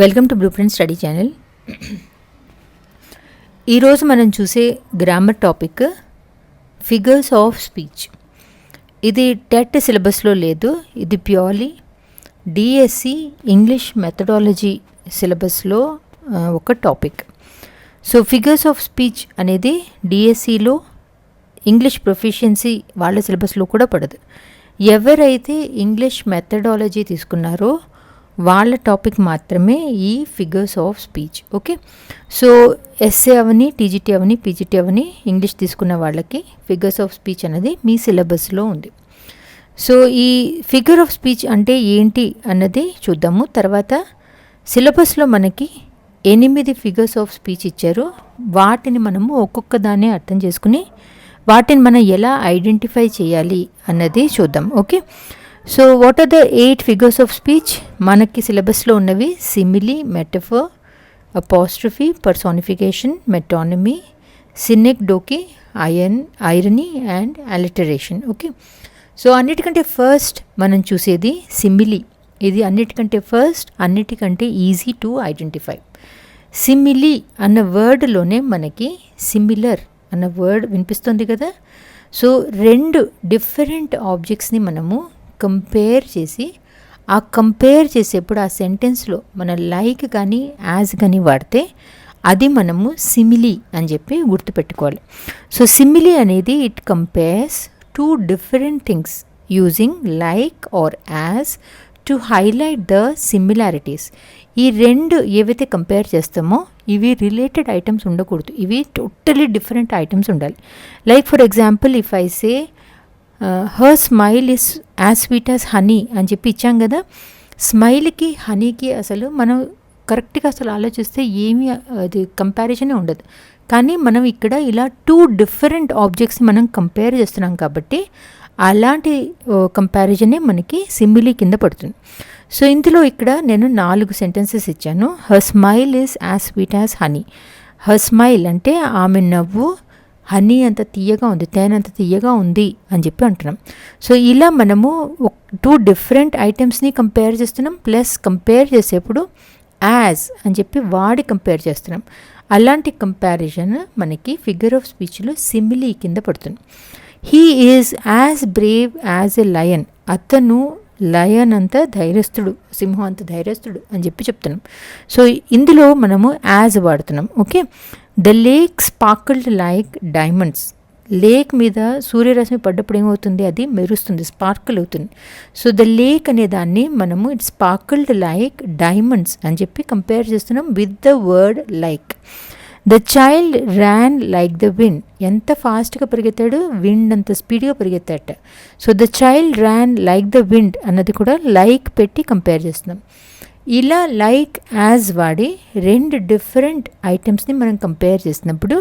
Welcome to blue print study channel. ఈరోజు మనం చూసే grammar topic figures of speech. ఇది టెట్ సిలబస్లో లేదు, ఇది ప్యూర్లీ డిఎస్సి ఇంగ్లీష్ మెథడాలజీ సిలబస్లో ఒక topic. So figures of speech అనేది డిఎస్సిలో ఇంగ్లీష్ ప్రొఫిషియన్సీ వాళ్ళ సిలబస్లో కూడా పడదు. ఎవరైతే ఇంగ్లీష్ మెథడాలజీ తీసుకున్నారో వాళ్ళ టాపిక్ మాత్రమే ఈ figures of speech. Okay, so SA అవని, టీజీటీ అవని, పీజీటీ అవని ఇంగ్లీష్ తీసుకున్న వాళ్ళకి ఫిగర్స్ ఆఫ్ స్పీచ్ అనేది మీ సిలబస్లో ఉంది. సో ఈ ఫిగర్ ఆఫ్ స్పీచ్ అంటే ఏంటి అన్నది చూద్దాము. తర్వాత సిలబస్లో మనకి 8 ఫిగర్స్ ఆఫ్ స్పీచ్ ఇచ్చారు. వాటిని మనము ఒక్కొక్క దాన్ని అర్థం చేసుకుని వాటిని మనం ఎలా ఐడెంటిఫై చేయాలి అన్నది చూద్దాం. Okay, so what are the 8 figures of speech? మనకి సిలబస్లో ఉన్నవి simile, metaphor, apostrophe, personification, metonymy, synecdoche, irony and alliteration. Okay, so అన్నిటికంటే ఫస్ట్ మనం చూసేది సిమిలీ. ఇది అన్నిటికంటే ఈజీ టు ఐడెంటిఫై. సిమిలీ అన్న వర్డ్లోనే మనకి సిమిలర్ అన్న వర్డ్ వినిపిస్తుంది కదా. సో 2 డిఫరెంట్ ఆబ్జెక్ట్స్ని మనము కంపేర్ చేసి, ఆ కంపేర్ చేసేప్పుడు ఆ సెంటెన్స్లో మన లైక్ కానీ యాజ్ కానీ వాడితే అది మనము సిమిలీ అని చెప్పి గుర్తుపెట్టుకోవాలి. సో సిమిలీ అనేది it compares 2 different things using like or as to highlight the similarities. ఈ 2 ఏవైతే కంపేర్ చేస్తామో ఇవి రిలేటెడ్ ఐటమ్స్ ఉండకూడదు, ఇవి టోటలీ డిఫరెంట్ ఐటమ్స్ ఉండాలి. Like for example if I say her smile is as sweet as honey అని చెప్పి ఇచ్చాం కదా. స్మైల్కి హనీకి అసలు మనం కరెక్ట్గా అసలు ఆలోచిస్తే ఏమీ అది కంపారిజనే ఉండదు. కానీ మనం ఇక్కడ ఇలా 2 డిఫరెంట్ ఆబ్జెక్ట్స్ని మనం కంపేర్ చేస్తున్నాం కాబట్టి అలాంటి కంపారిజనే మనకి సిమిలీ కింద పడుతుంది. సో ఇందులో ఇక్కడ నేను 4 సెంటెన్సెస్ ఇచ్చాను. Her smile is as sweet as honey. Her smile అంటే ఆమె నవ్వు హనీ అంత తీయగా ఉంది, తేనంత తీయగా ఉంది అని చెప్పి అంటున్నాం. సో ఇలా మనము 2 డిఫరెంట్ ఐటమ్స్ని కంపేర్ చేస్తున్నాం, ప్లస్ కంపేర్ చేసేప్పుడు యాజ్ అని చెప్పి వాడి కంపేర్ చేస్తున్నాం. అలాంటి కంపారిజన్ మనకి ఫిగర్ ఆఫ్ స్పీచ్లో సిమిలీ కింద పడుతుంది. He is as Brave as a lion. అతను లయన్ అంత ధైర్యస్తుడు, సింహం అంత ధైర్యస్తుడు అని చెప్పి చెప్తున్నాం. సో ఇందులో మనము యాజ్ వాడుతున్నాం. Okay, the lake sparkled like diamonds. Lake మీద సూర్యరశ్మి పడ్డప్పుడు ఏమవుతుంది, అది మెరుస్తుంది, స్పార్కిల్ అవుతుంది. సో ద లేక్ అనే దాన్ని మనము ఇట్ స్పార్కిల్డ్ లైక్ డైమండ్స్ అని చెప్పి కంపేర్ చేస్తున్నాం with the word like. The child ran like the wind. ఎంత ఫాస్ట్గా పరిగెత్తాడు, విండ్ అంత స్పీడ్గా పరిగెత్తాట. So the child ran like the wind అన్నది కూడా లైక్ పెట్టి కంపేర్ చేస్తున్నాం. ఇలా లైక్ యాజ్ వాడి 2 డిఫరెంట్ ఐటమ్స్ని మనం కంపేర్ చేసినప్పుడు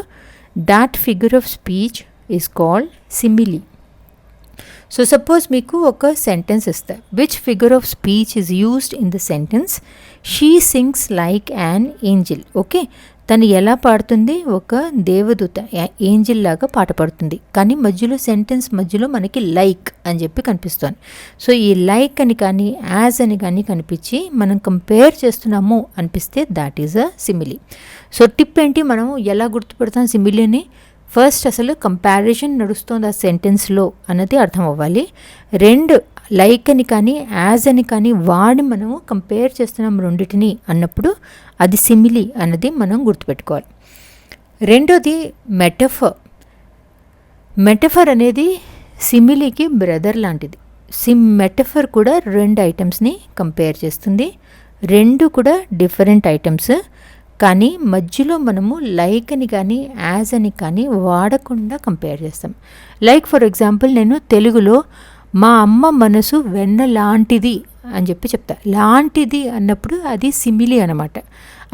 that figure of speech is called simile. So suppose మీకు ఒక సెంటెన్స్ ఇస్తా, which figure of speech is used in the sentence she sings like an angel. Okay, తను ఎలా పాడుతుంది, ఒక దేవదూత ఏంజిల్ లాగా పాట పాడుతుంది. కానీ మధ్యలో సెంటెన్స్ మధ్యలో మనకి లైక్ అని చెప్పి కనిపిస్తుంది. సో ఈ లైక్ అని కానీ యాజ్ అని కానీ కనిపించి మనం కంపేర్ చేస్తున్నాము అనిపిస్తే that is a simile. So tip ఏంటి, మనం ఎలా గుర్తుపడతాం సిమిలీని? ఫస్ట్ అసలు కంపారిజన్ నడుస్తుంది ఆ సెంటెన్స్లో అన్నది అర్థం అవ్వాలి. 2 లైక్ అని కానీ యాజ్ అని కానీ వాడి మనము కంపేర్ చేస్తున్నాం రెండిటిని అన్నప్పుడు అది సిమిలీ అన్నది మనం గుర్తుపెట్టుకోవాలి. రెండోది మెటఫర్. మెటఫర్ అనేది సిమిలీకి బ్రదర్ లాంటిది. మెటఫర్ కూడా 2 ఐటమ్స్ని కంపేర్ చేస్తుంది. 2 కూడా డిఫరెంట్ ఐటమ్స్, కానీ మధ్యలో మనము లైక్ అని కానీ యాజ్ అని కానీ వాడకుండా కంపేర్ చేస్తాం. లైక్ ఫర్ ఎగ్జాంపుల్ నేను తెలుగులో మా అమ్మ మనసు వెన్న లాంటిది అని చెప్పి చెప్తా. లాంటిది అన్నప్పుడు అది సిమిలీ అనమాట.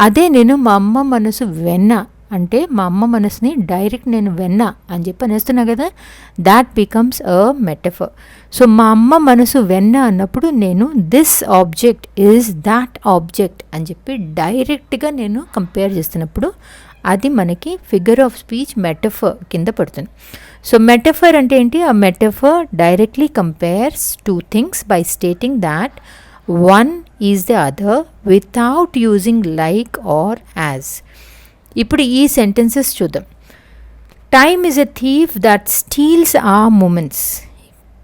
అదే నేను మా అమ్మ మనసు వెన్న అంటే మా అమ్మ మనసుని డైరెక్ట్ నేను వెన్న అని చెప్పి అనేస్తున్నా కదా, that becomes a metaphor. So మా అమ్మ మనసు వెన్న అన్నప్పుడు నేను this object is that object అని చెప్పి డైరెక్ట్గా నేను కంపేర్ చేస్తున్నప్పుడు అది మనకి ఫిగర్ ఆఫ్ స్పీచ్ మెటఫర్ కింద పడుతుంది. సో మెటఫర్ అంటే ఏంటి? ఆ metaphor directly compares two things by stating that one is the other without using like or as. ఇప్పుడు ఈ సెంటెన్సెస్ చూద్దాం. Time is a thief that steals our moments.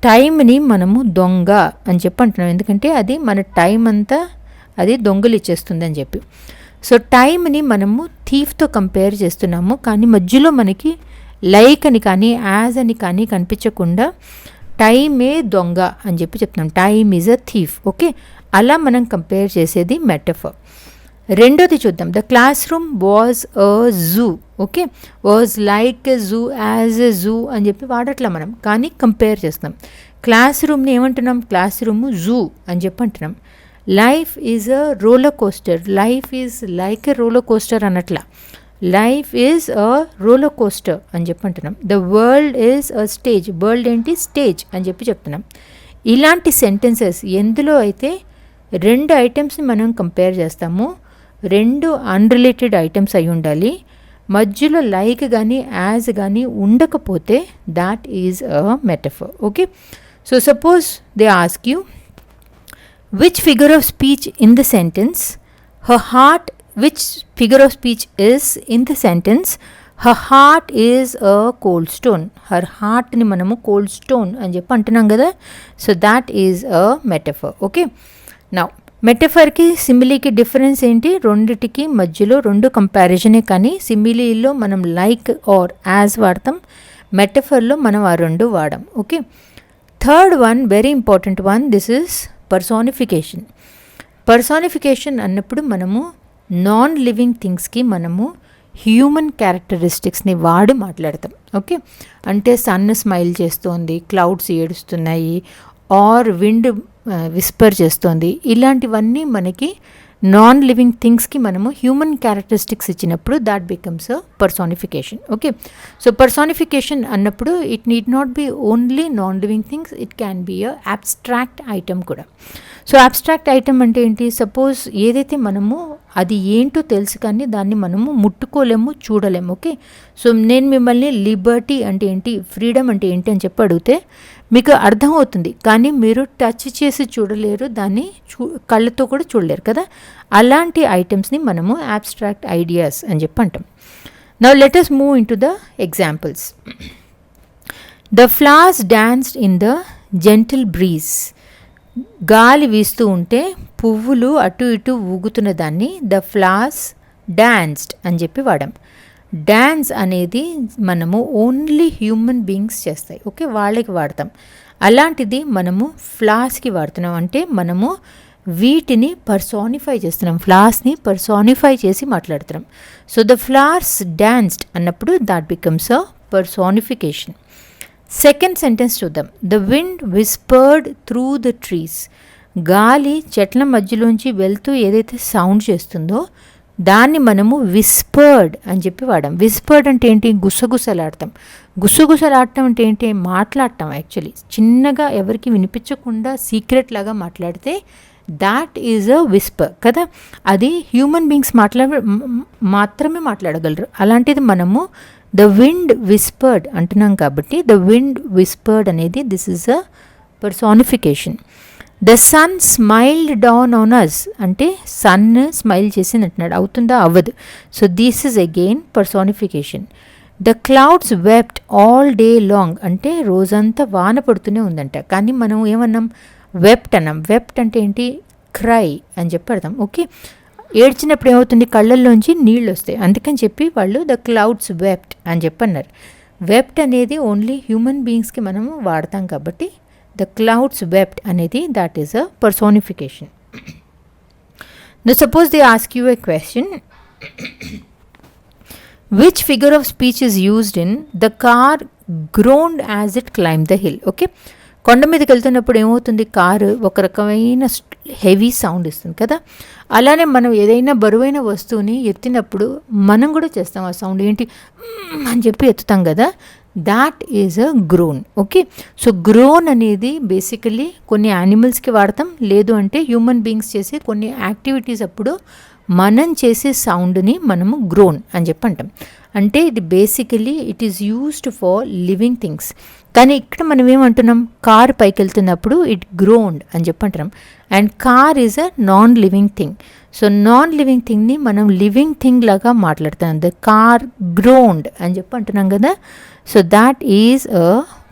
టైంని మనము దొంగ అని చెప్పి అంటున్నాం, ఎందుకంటే అది మన టైం అంతా అది దొంగలు ఇచ్చేస్తుంది అని చెప్పి. సో టైంని మనము థీఫ్తో కంపేర్ చేస్తున్నాము, కానీ మధ్యలో మనకి లైక్ అని కానీ యాజ్ అని కానీ కనిపించకుండా టైమే దొంగ అని చెప్పి చెప్తున్నాం. Time is a thief. Okay, అలా మనం కంపేర్ చేసేది మెటఫర్. రెండోది చూద్దాం. The class room was a Jew. Okay, was like a zoo, as a zoo అని చెప్పి వాడట్లా మనం, కానీ కంపేర్ చేస్తున్నాం. క్లాస్ రూమ్ని ఏమంటున్నాం? క్లాస్ రూమ్ జూ అని చెప్పి అంటున్నాం. Life is a roller coaster. Life is like a roller coaster అనట్లా, life is a roller coaster అని చెప్పి అంటున్నాం. The world is a stage. World ఏంటి? స్టేజ్ అని చెప్పి చెప్తున్నాం. ఇలాంటి సెంటెన్సెస్ ఎందులో అయితే రెండు ఐటమ్స్ని మనం కంపేర్ చేస్తాము, రెండు అన్రిలేటెడ్ ఐటమ్స్ అయి ఉండాలి, మధ్యలో లైక్ కానీ యాజ్ కానీ ఉండకపోతే that is a metaphor. Okay, so suppose they ask you which figure of speech in the sentence her heart, which figure of speech is in the sentence her heart is a cold stone. her heart ni manamu cold stone అని చెప్పి అంటున్నాం కదా. So that is a metaphor. Okay, now మెటఫర్కి సిమిలీకి difference ఏంటి? రెండిటికి మధ్యలో రెండు కంపారిజనే, కానీ సిమిలీలో మనం లైక్ ఆర్ యాజ్ వాడతాం, మెటఫర్లో మనం ఆ రెండు వాడాం. Okay, third one, very important one, this is personification. Personification అన్నప్పుడు మనము నాన్ లివింగ్ థింగ్స్కి మనము హ్యూమన్ క్యారెక్టరిస్టిక్స్ని వాడి మాట్లాడతాం. ఓకే, అంటే సన్ స్మైల్ చేస్తోంది, క్లౌడ్స్ ఏడుస్తున్నాయి, ఆర్ విండ్ విస్పర్ చేస్తోంది, ఇలాంటివన్నీ మనకి నాన్ లివింగ్ థింగ్స్కి మనము హ్యూమన్ క్యారెక్టరిస్టిక్స్ ఇచ్చినప్పుడు that becomes a personification. Okay, so personification అన్నప్పుడు it need not be only non living things, it can be a abstract item కూడా. సో అబ్స్ట్రాక్ట్ ఐటమ్ అంటే ఏంటి? సపోజ్ ఏదైతే మనము అది ఏంటో తెలుసు కానీ దాన్ని మనము ముట్టుకోలేము, చూడలేము. ఓకే, సో నేను మిమ్మల్ని లిబర్టీ అంటే ఏంటి, ఫ్రీడమ్ అంటే ఏంటి అని చెప్పి అడిగితే మీకు అర్థమవుతుంది, కానీ మీరు టచ్ చేసి చూడలేరు, దాన్ని కళ్ళతో కూడా చూడలేరు కదా. అలాంటి ఐటమ్స్ని మనము అబ్స్ట్రాక్ట్ ఐడియాస్ అని చెప్పి అంటాం. Now let us move in to the examples. The flowers danced in the gentle breeze. గాలి వీస్తూ ఉంటే పువ్వులు అటు ఇటు ఊగుతున్న దాన్ని ద ఫ్లవర్స్ డాన్స్డ్ అని చెప్పి వాడాం. డ్యాన్స్ అనేది మనము ఓన్లీ హ్యూమన్ బీయింగ్స్ చేస్తాయి. ఓకే, వాళ్ళకి వాడతాం. అలాంటిది మనము ఫ్లవర్స్కి వాడుతున్నాం, అంటే మనము వీటిని పర్సానిఫై చేస్తున్నాం, ఫ్లవర్స్ని పర్సానిఫై చేసి మాట్లాడుతున్నాం. సో ద ఫ్లవర్స్ డాన్స్డ్ అన్నప్పుడు that becomes a personification. Second sentence చూద్దాం. The wind whispered through the trees. గాలి చెట్ల మధ్యలోంచి వెళ్తూ ఏదైతే సౌండ్ చేస్తుందో దాన్ని మనము విస్పర్డ్ అని చెప్పి వాడాం. విస్పర్డ్ అంటే ఏంటి? గుసగుసలాడటం. గుసగుసలాడటం అంటే ఏంటి? మాట్లాడటం. యాక్చువల్లీ చిన్నగా ఎవరికి వినిపించకుండా సీక్రెట్ లాగా మాట్లాడితే దాట్ ఈజ్ అ విస్పర్ కదా. అది హ్యూమన్ బీయింగ్స్ మాత్రమే మాట్లాడగలరు. అలాంటిది మనము ద విండ్ విస్పర్డ్ అంటున్నాం కాబట్టి ద విండ్ విస్పర్డ్ అనేది this is a personification. The sun smiled down on us అంటే సన్ స్మైల్ చేసింది అంటున్నాడు, అవుతుందా? అవ్వదు. So this is again personification. The clouds wept all day long అంటే రోజంతా వాన పడుతూనే ఉందంట, కానీ మనం ఏమన్నాం? వెప్ట్ అన్నాం. వెప్ట్ అంటే ఏంటి? క్రై అని చెప్పి అర్థం. ఓకే, ఏడ్చినప్పుడు ఏమవుతుంది? కళ్ళల్లోంచి నీళ్ళు వస్తాయి, అందుకని చెప్పి వాళ్ళు ద క్లౌడ్స్ వెప్ట్ అని చెప్పి అన్నారు. వెప్ట్ అనేది ఓన్లీ హ్యూమన్ బీయింగ్స్కి మనము వాడతాం కాబట్టి ద క్లౌడ్స్ వెప్ట్ అనేది that is a personification. Now suppose they ask you a question, which figure of speech is used in the car groaned as it climbed the hill? Okay, కొండ మీదకి వెళ్తున్నప్పుడు ఏమవుతుంది? Car ఒక రకమైన heavy sound ఇస్తుంది కదా. అలానే మనం ఏదైనా బరువైన వస్తువుని ఎత్తినప్పుడు మనం కూడా చేస్తాం ఆ సౌండ్. ఏంటి అని చెప్పి ఎత్తుతాం కదా, that is a grown. Okay, so grown అనేది బేసికలీ కొన్ని యానిమల్స్కి వాడతాం, లేదు అంటే హ్యూమన్ బీయింగ్స్ చేసే కొన్ని యాక్టివిటీస్ అప్పుడు మనం చేసే సౌండ్ని మనము గ్రోన్ అని చెప్పి అంటాం. అంటే ఇది basically it is used for living things. కానీ ఇక్కడ మనం ఏమంటున్నాం, కార్ పైకి వెళ్తున్నప్పుడు ఇట్ గ్రోన్డ్ అని చెప్పి అంటున్నాం. And car is a non living thing. So non living థింగ్ని మనం లివింగ్ థింగ్ లాగా మాట్లాడుతున్నాం. ద కార్ గ్రోన్డ్ అని చెప్పి అంటున్నాం కదా. So that is a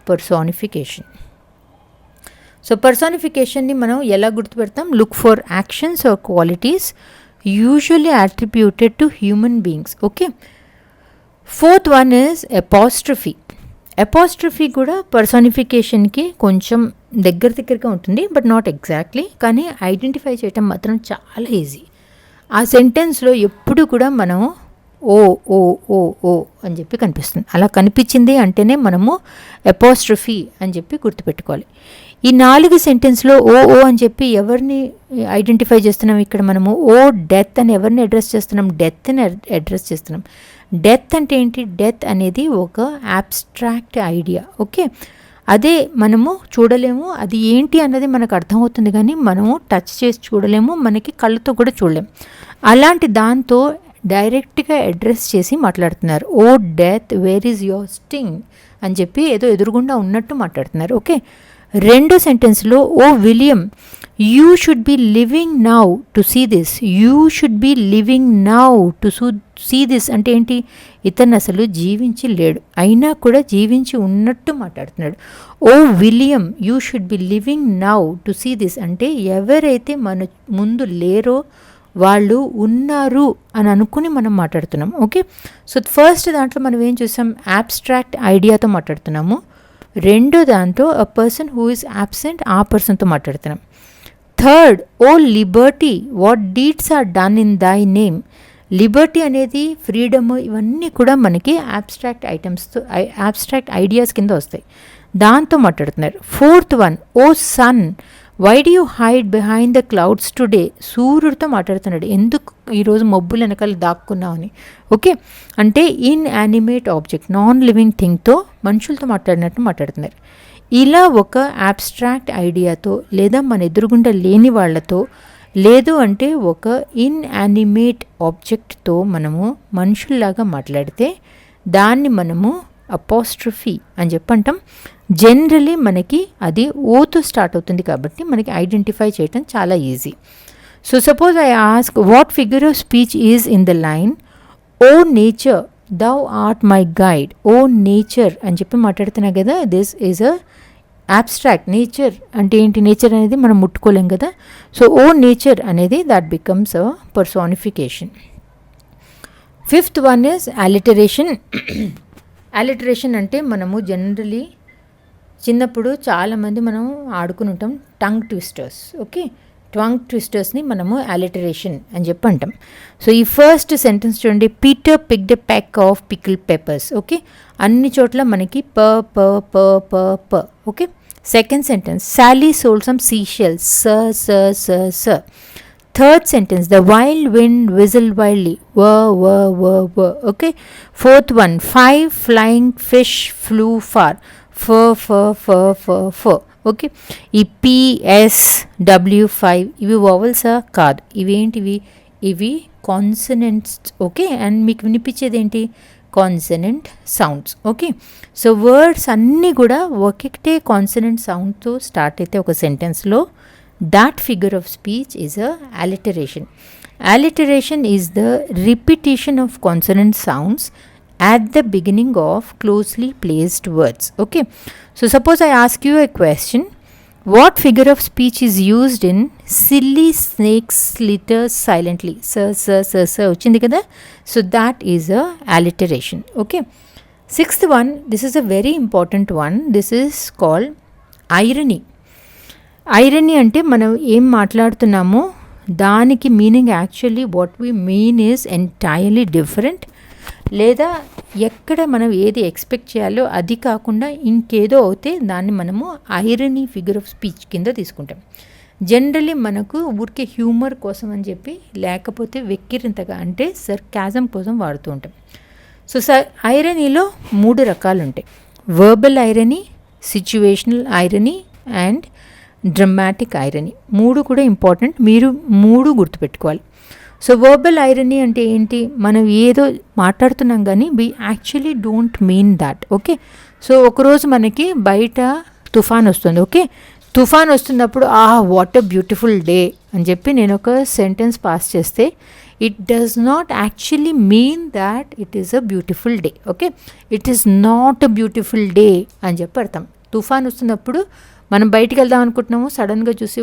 personification. So పర్సానిఫికేషన్ని మనం ఎలా గుర్తుపెడతాం? Look for actions or qualities usually attributed to human beings. Okay, fourth one is apostrophe. Apostrophe కూడా పర్సానిఫికేషన్కి కొంచెం దగ్గరగా ఉంటుంది, బట్ నాట్ ఎగ్జాక్ట్లీ. కానీ ఐడెంటిఫై చేయటం మాత్రం చాలా ఈజీ. ఆ సెంటెన్స్లో ఎప్పుడు కూడా మనం ఓ ఓ ఓ ఓ అని చెప్పి కనిపిస్తుంది. అలా కనిపించింది అంటేనే మనము అపాస్ట్రఫీ అని చెప్పి గుర్తుపెట్టుకోవాలి. ఈ 4 సెంటెన్స్లో ఓ ఓ అని చెప్పి ఎవరిని ఐడెంటిఫై చేస్తున్నాం? ఇక్కడ మనము ఓ డెత్ అని ఎవరిని అడ్రస్ చేస్తున్నాం? డెత్ని అడ్రస్ చేస్తున్నాం. డెత్ అంటే ఏంటి? డెత్ అనేది ఒక అబ్స్ట్రాక్ట్ ఐడియా. ఓకే, అదే మనము చూడలేము, అది ఏంటి అన్నది మనకు అర్థమవుతుంది, కానీ మనము టచ్ చేసి చూడలేము, మనకి కళ్ళతో కూడా చూడలేము. అలాంటి దాంతో డైరెక్ట్గా అడ్రస్ చేసి మాట్లాడుతున్నారు. O death, where is your sting అని చెప్పి ఏదో ఎదురుగుండా ఉన్నట్టు మాట్లాడుతున్నారు. ఓకే, రెండో సెంటెన్స్లో O William, you should be living now to see this. You should be living now to see this అంటే ఏంటి? ఇతను అసలు జీవించి లేడు, అయినా కూడా జీవించి ఉన్నట్టు మాట్లాడుతున్నాడు. O William, you should be living now to see this అంటే ఎవరైతే మన ముందు లేరో వాళ్ళు ఉన్నారు అని అనుకుని మనం మాట్లాడుతున్నాం. ఓకే, సో ఫస్ట్ దాంట్లో మనం ఏం చూసాం? అబ్స్ట్రాక్ట్ ఐడియాతో మాట్లాడుతున్నాము. రెండో దాంట్లో a person who is absent, ఆ పర్సన్తో మాట్లాడుతున్నాం. Third, O liberty, what deeds are done in thy name. Liberty అనేది ఫ్రీడమ్, ఇవన్నీ కూడా మనకి అబ్స్ట్రాక్ట్ ఐటమ్స్తో అబ్స్ట్రాక్ట్ ఐడియాస్ కింద వస్తాయి, దాంతో మాట్లాడుతున్నారు. Fourth one, O sun, why do you hide behind the clouds today. సూర్యుడితో మాట్లాడుతున్నాడు, ఎందుకు ఈరోజు మబ్బులు వెనకాల దాక్కున్నావు అని. ఓకే, అంటే inanimate object, non living థింగ్తో మనుషులతో మాట్లాడినట్టు మాట్లాడుతున్నారు. ఇలా ఒక అబ్స్ట్రాక్ట్ ఐడియాతో లేదా మన ఎదురుగుండా లేని వాళ్ళతో, లేదు అంటే ఒక ఇన్ యానిమేట్ ఆబ్జెక్ట్తో మనము మనుషుల్లాగా మాట్లాడితే దాన్ని మనము అపాస్ట్రఫీ అని చెప్పంటాం. జనరలీ మనకి అది ఓతో స్టార్ట్ అవుతుంది కాబట్టి మనకి ఐడెంటిఫై చేయటం చాలా easy. So suppose I ask, what figure of speech is in the line O nature thou art my guide. O nature అని చెప్పి మాట్లాడుతున్నా కదా, this is a abstract. Nature అంటే ఏంటి? నేచర్ అనేది మనం ముట్టుకోలేం కదా. సో ఓ నేచర్ అనేది that becomes a personification. Fifth one is alliteration. Alliteration అంటే మనము జనరలీ చిన్నప్పుడు చాలామంది మనం ఆడుకుని ఉంటాం టంగ్ ట్విస్టర్స్. ఓకే, టంగ్ ట్విస్టర్స్ని మనము అలిటరేషన్ అని చెప్పి అంటాం. సో ఈ ఫస్ట్ సెంటెన్స్ చూడండి, Peter picked a pack of pickle peppers. Okay, అన్ని చోట్ల మనకి ప ప ప ప ప. Okay, second sentence, Sally sold some seashells. స స స స. Third sentence, the wild wind whistled wildly. వ వ వ వ. Okay, fourth one, 5 flying fish flew far. ఫ ఫ ఫ ఫ ఫ. ఓకే, ఈ PSW5 ఇవి వవల్సా? కాదు, ఇవేంటివి? ఇవి కాన్సనెంట్స్. ఓకే, అండ్ మీకు వినిపించేది ఏంటి? Consonant sounds. Okay, so words అన్నీ కూడా ఒకటే కాన్సనెంట్ సౌండ్తో స్టార్ట్ అయితే ఒక సెంటెన్స్లో that figure of speech is a alliteration. Alliteration is the repetition of consonant sounds at the beginning of closely placed words. Okay, so suppose I ask you a question, what figure of speech is used in silly snakes slither silently? Sir sir sir sir ochindi kada. So that is a alliteration. Okay, sixth one, this is a very important one, this is called irony. Irony అంటే మనం ఏం మాట్లాడుతున్నామో దానికి meaning actually what we mean is entirely different, లేదా ఎక్కడ మనం ఏది expect చేయాలో అది కాకుండా ఇంకేదో అవుతే దాన్ని మనము ఐరనీ ఫిగర్ ఆఫ్ స్పీచ్ కింద తీసుకుంటాం. జనరలీ మనకు ఊరికే హ్యూమర్ కోసం అని చెప్పి, లేకపోతే వెక్కిరింతగా అంటే సర్కాజం కోసం వాడుతూ ఉంటాం. సో ఐరనీలో 3 రకాలు ఉంటాయి, verbal irony, situational irony and dramatic irony. 3 కూడా ఇంపార్టెంట్, మీరు 3 గుర్తుపెట్టుకోవాలి. సో వర్బల్ ఐరనీ అంటే ఏంటి, మనం ఏదో మాట్లాడుతున్నాం కానీ we actually don't mean that. Okay, so ఒకరోజు మనకి బయట తుఫాన్ వస్తుంది. ఓకే, తుఫాన్ వస్తున్నప్పుడు వాట్ ఎ బ్యూటిఫుల్ డే అని చెప్పి నేను ఒక సెంటెన్స్ పాస్ చేస్తే it does not actually mean that it is a beautiful day. Okay, it is not a beautiful day అని చెప్పి అర్థం. తుఫాన్ వస్తున్నప్పుడు మనం బయటికి వెళ్దాం అనుకుంటున్నాము, సడన్గా చూసి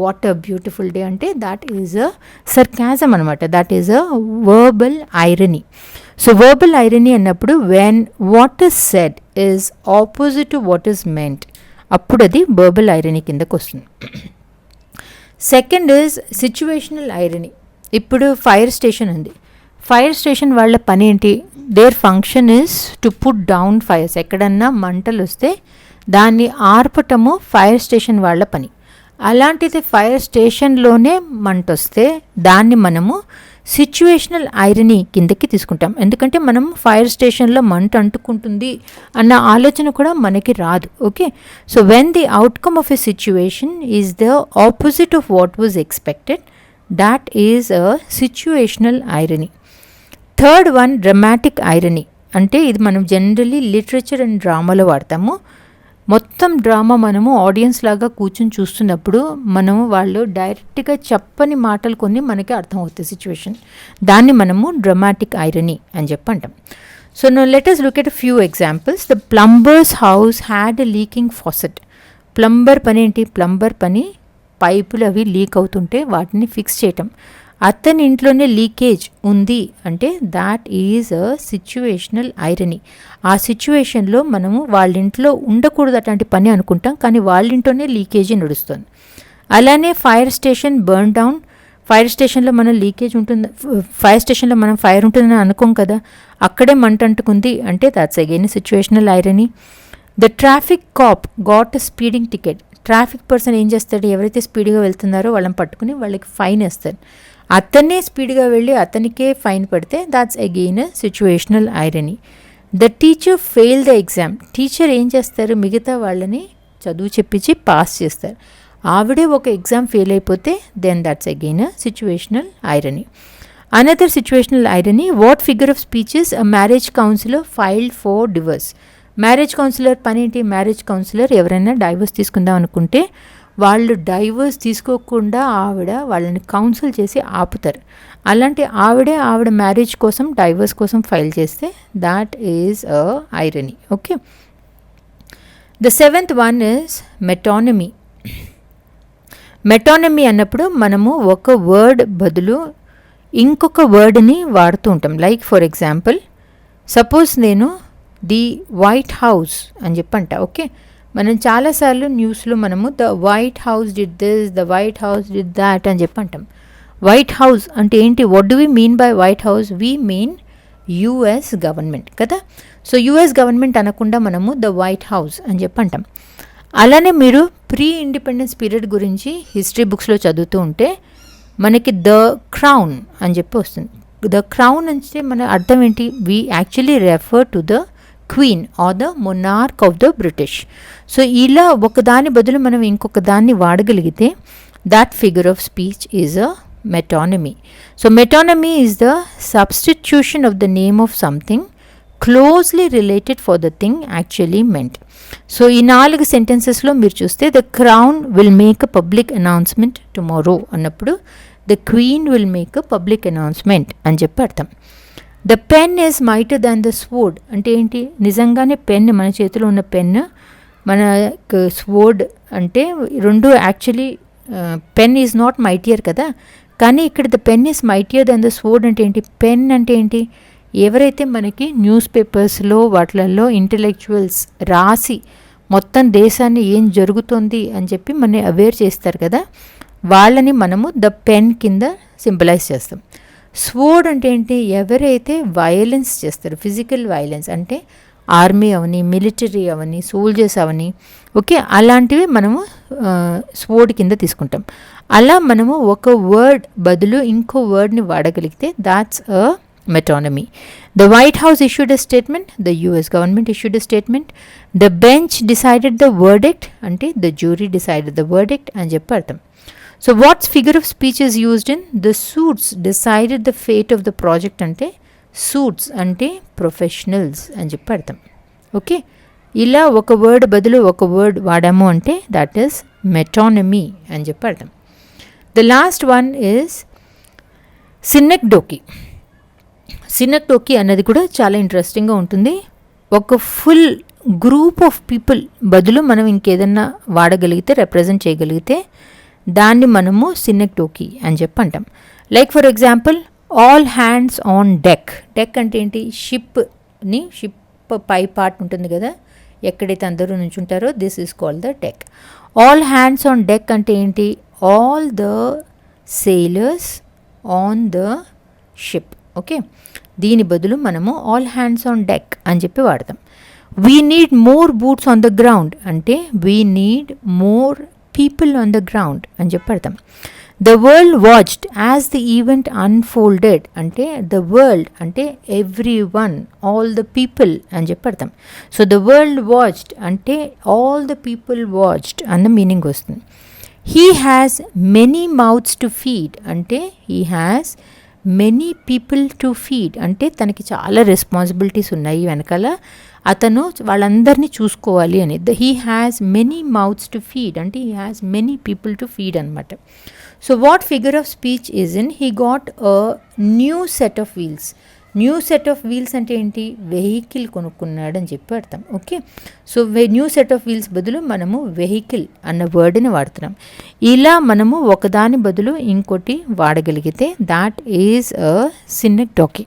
వాట్ అ బ్యూటిఫుల్ డే అంటే దాట్ ఈజ్ అ సర్కాజం అనమాట, that is a verbal irony. So verbal irony అన్నప్పుడు when what is said is opposite to what is meant, అప్పుడు అది వర్బల్ ఐరనీ కిందకు వస్తుంది. Second is situational irony. ఇప్పుడు fire station ఉంది, fire station వాళ్ళ పని ఏంటి, their function is to put down fires. ఎక్కడన్నా మంటలు వస్తే దాన్ని ఆర్పటము ఫైర్ స్టేషన్ వాళ్ళ పని. అలాంటిది ఫైర్ స్టేషన్లోనే మంట వస్తే దాన్ని మనము సిచ్యువేషనల్ ఐరనీ కిందకి తీసుకుంటాం. ఎందుకంటే మనం ఫైర్ స్టేషన్లో మంట అంటుకుంటుంది అన్న ఆలోచన కూడా మనకి రాదు. Okay, so when the outcome of a situation is the opposite of what was expected, that is a situational irony. Third one dramatic irony. అంటే ఇది మనం జనరలీ లిటరేచర్ అండ్ డ్రామాలో వాడతాము. మొత్తం డ్రామా మనము ఆడియన్స్ లాగా కూర్చొని చూస్తున్నప్పుడు మనము వాళ్ళు డైరెక్ట్గా చెప్పని మాటలు కొన్ని మనకి అర్థమవుతాయి సిచ్యువేషన్, దాన్ని మనము డ్రమాటిక్ ఐరనీ అని చెప్పి అంటాం. So no let us look at a few examples. The plumber's house had a leaking faucet. Plumber పని ఏంటి, ప్లంబర్ పని పైపులు అవి లీక్ అవుతుంటే వాటిని ఫిక్స్ చేయటం. అతని ఇంట్లోనే లీకేజ్ ఉంది అంటే that is a situational irony. ఆ సిచ్యువేషన్లో మనము వాళ్ళ ఇంట్లో ఉండకూడదు అట్లాంటి పని అనుకుంటాం, కానీ వాళ్ళ ఇంట్లోనే లీకేజీ నడుస్తుంది. అలానే fire station burn down. Fire స్టేషన్లో మనం లీకేజ్ ఉంటుంది, ఫైర్ స్టేషన్లో మనం ఫైర్ ఉంటుందని అనుకోం కదా, అక్కడే మంట అంటుకుంది అంటే that's again situational irony. The traffic cop got a speeding ticket. Traffic person ఏం చేస్తాడు, ఎవరైతే స్పీడ్గా వెళ్తున్నారో వాళ్ళని పట్టుకుని వాళ్ళకి ఫైన్ వేస్తారు. అతన్నే స్పీడ్గా వెళ్ళి అతనికే ఫైన్ పడితే that's again situational irony. The teacher fail the exam. Teacher ఏం చేస్తారు, మిగతా వాళ్ళని చదువు చెప్పించి పాస్ చేస్తారు. ఆవిడే ఒక ఎగ్జామ్ ఫెయిల్ అయిపోతే then that's again situational irony. Another situational irony, what figure of speeches a marriage counsellor filed for divorce. Marriage counsellor పని ఏంటి, మ్యారేజ్ కౌన్సిలర్ ఎవరైనా డైవర్స్ తీసుకుందాం అనుకుంటే వాళ్ళు డైవర్స్ తీసుకోకుండా వాళ్ళని కౌన్సిల్ చేసి ఆపుతారు. అలాంటి ఆవిడ మ్యారేజ్ కోసం డైవర్స్ కోసం ఫైల్ చేస్తే that is a irony. Okay, the seventh one is metonymy. Metonymy అన్నప్పుడు మనము ఒక వర్డ్ బదులు ఇంకొక వర్డ్ని వాడుతూ ఉంటాం. లైక్ ఫర్ ఎగ్జాంపుల్, సపోజ్ నేను ది వైట్ హౌస్ అని చెప్పంట. ఓకే, మనం చాలాసార్లు న్యూస్లో మనము the White House did this, the White House did that అని చెప్పి అంటాం. వైట్ హౌస్ అంటే ఏంటి, what do we mean by White House, we mean US government కదా. సో యుఎస్ గవర్నమెంట్ అనకుండా మనము ద వైట్ హౌస్ అని చెప్పి అంటాం. అలానే మీరు ప్రీ ఇండిపెండెన్స్ పీరియడ్ గురించి హిస్టరీ బుక్స్లో చదువుతూ ఉంటే మనకి ద క్రౌన్ అని చెప్పి వస్తుంది. ద క్రౌన్ అంటే మన అర్థం ఏంటి, we actually refer to the queen or the monarch of the British. So ఇలా ఒకదాని బదులు మనం ఇంకొక దాన్ని వాడగలిగితే that figure of speech is a metonymy. So metonymy is the substitution of the name of something closely related for the thing actually meant. So ఈ 4 సెంటెన్సెస్లో మీరు చూస్తే the crown will make a public announcement tomorrow అన్నప్పుడు the queen will make a public announcement అని చెప్పి అర్థం. The pen is mightier than the sword అంటే ఏంటి, నిజంగానే పెన్, మన చేతిలో ఉన్న పెన్ మన స్వోర్డ్ అంటే రెండు actually pen is not mightier కదా, కానీ ఇక్కడ the pen is mightier than the sword అంటే ఏంటి, పెన్ అంటే ఏంటి, ఎవరైతే మనకి న్యూస్ పేపర్స్లో వాటిలలో ఇంటలెక్చువల్స్ రాసి మొత్తం దేశాన్ని ఏం జరుగుతుంది అని చెప్పి మన అవేర్ చేస్తారు కదా, వాళ్ళని మనము ద పెన్ కింద సింబలైజ్ చేస్తాం. స్వోర్డ్ అంటే ఏంటి, ఎవరైతే వైలెన్స్ చేస్తారు, ఫిజికల్ వైలెన్స్ అంటే ఆర్మీ అవని, మిలిటరీ అవని, సోల్జర్స్ అవని, ఓకే, అలాంటివి మనము స్వోర్డ్ కింద తీసుకుంటాం. అలా మనము ఒక వర్డ్ బదులు ఇంకో వర్డ్ని వాడగలిగితే that's a metonymy. The White House issued a statement, the US government issued a statement, the bench decided the verdict అంటే the jury decided the verdict అని చెప్పి అర్థం. So what's figure of speech is used in the suits decided the fate of the project అంటే suits అంటే professionals అని చెప్పి అర్థం. Okay, ఇలా ఒక వర్డ్ బదులు ఒక వర్డ్ వాడాము అంటే దట్ ఈస్ మెటానమీ అని చెప్పి అర్థం. The last one is synecdoche. Synecdoche అన్నది కూడా చాలా ఇంట్రెస్టింగ్గా ఉంటుంది. ఒక ఫుల్ గ్రూప్ ఆఫ్ పీపుల్ బదులు మనం ఇంకేదన్నా వాడగలిగితే, రిప్రజెంట్ చేయగలిగితే దాన్ని మనము సినెక్డోకి అని చెప్పి అంటాం. Like for example all hands on deck. Deck అంటే ఏంటి? షిప్ పై పార్ట్ ఉంటుంది కదా, ఎక్కడైతే అందరూ నుంచుంటారో, this is called the deck. All hands on deck అంటే ఏంటి? All the sailors on the ship. Okay, దీని బదులు మనము ఆల్ హ్యాండ్స్ ఆన్ డెక్ అని చెప్పి వాడతాం. We need more boots on the ground అంటే we need more people on the ground అని చెప్పి అర్థం. The world watched as the event unfolded అంటే ద వరల్డ్ అంటే everyone, all the people అని చెప్పి అర్థం. సో ద వరల్డ్ వాచ్డ్ అంటే ఆల్ ద పీపుల్ వాచ్డ్ అన్న మీనింగ్ వస్తుంది. He has many mouths to feed అంటే he has many people to feed అంటే తనకి చాలా రెస్పాన్సిబిలిటీస్ ఉన్నాయి వెనకాల, అతను వాళ్ళందరినీ చూసుకోవాలి అని. He has many mouths to feed అంటే he has many people to feed అనమాట. So what figure of speech is in he got a new set of wheels. New set of wheels అంటే ఏంటి? వెహికల్ కొనుక్కున్నాడు అని చెప్పి అర్థం. ఓకే, so new set of wheels బదులు మనము వెహికల్ అన్న వర్డ్ని వాడుతున్నాం. ఇలా మనము ఒకదాని బదులు ఇంకోటి వాడగలిగితే దాట్ ఈజ్ అ సినెక్డోకి.